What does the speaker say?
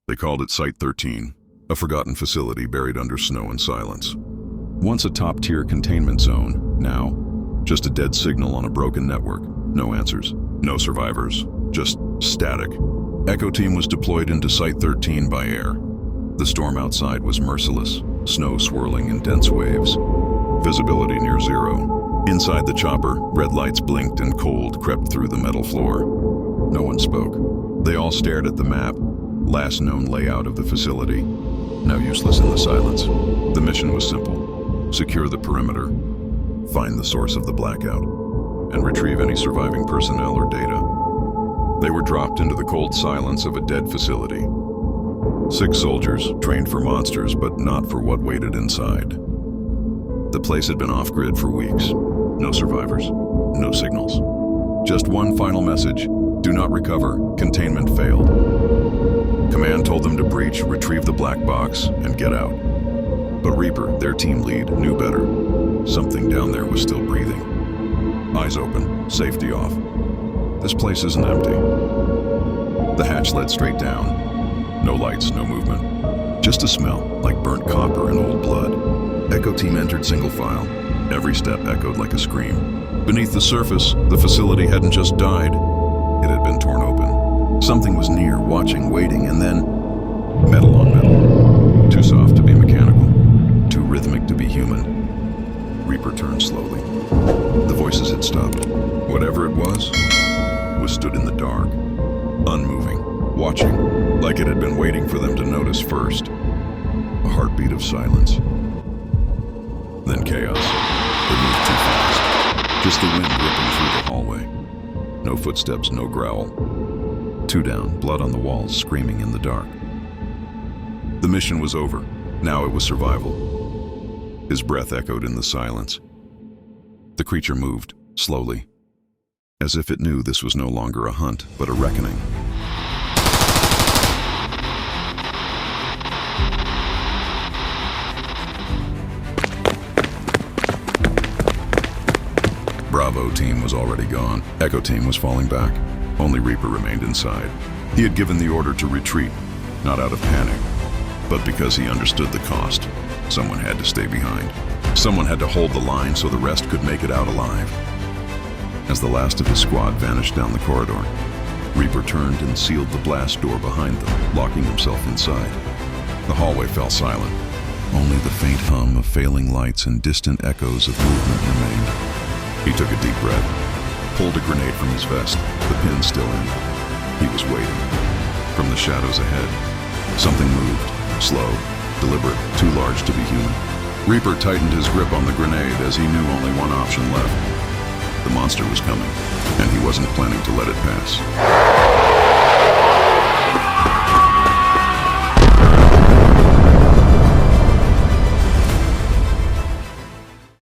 They called it Site 13, a forgotten facility buried under snow and silence. Once a top-tier containment zone, now just a dead signal on a broken network. No answers, no survivors, just static. Echo Team was deployed into Site 13 by air. The storm outside was merciless, snow swirling in dense waves. Visibility near zero. Inside the chopper, red lights blinked and cold crept through the metal floor. No one spoke. They all stared at the map, last known layout of the facility, now useless in the silence. The mission was simple: secure the perimeter, find the source of the blackout, and retrieve any surviving personnel or data. They were dropped into the cold silence of a dead facility. 6 soldiers, trained for monsters, but not for what waited inside. The place had been off-grid for weeks. No survivors, no signals. Just one final message: do not recover, containment failed. Command told them to breach, retrieve the black box, and get out. But Reaper, their team lead, knew better. Something down there was still breathing. Eyes open, safety off. This place isn't empty. The hatch led straight down. No lights, no movement. Just a smell, like burnt copper and old blood. Echo Team entered single file. Every step echoed like a scream. Beneath the surface, the facility hadn't just died. It had been torn open. Something was near, watching, waiting, and then metal on metal. Too soft to be mechanical. Too rhythmic to be human. Reaper turned slowly. The voices had stopped. Whatever it was stood in the dark, unmoving, watching, like it had been waiting for them to notice first. A heartbeat of silence. Then chaos. It moved too fast. Just the wind ripping through the hallway. No footsteps, no growl. 2 down, blood on the walls, screaming in the dark. The mission was over. Now it was survival. His breath echoed in the silence. The creature moved, slowly, as if it knew this was no longer a hunt, but a reckoning. Bravo Team was already gone. Echo Team was falling back. Only Reaper remained inside. He had given the order to retreat, not out of panic, but because he understood the cost. Someone had to stay behind. Someone had to hold the line so the rest could make it out alive. As the last of his squad vanished down the corridor, Reaper turned and sealed the blast door behind them, locking himself inside. The hallway fell silent. Only the faint hum of failing lights and distant echoes of movement remained. He took a deep breath, pulled a grenade from his vest, the pin still in. He was waiting. From the shadows ahead, something moved, slow, deliberate, too large to be human. Reaper tightened his grip on the grenade as he knew only one option left. The monster was coming, and he wasn't planning to let it pass.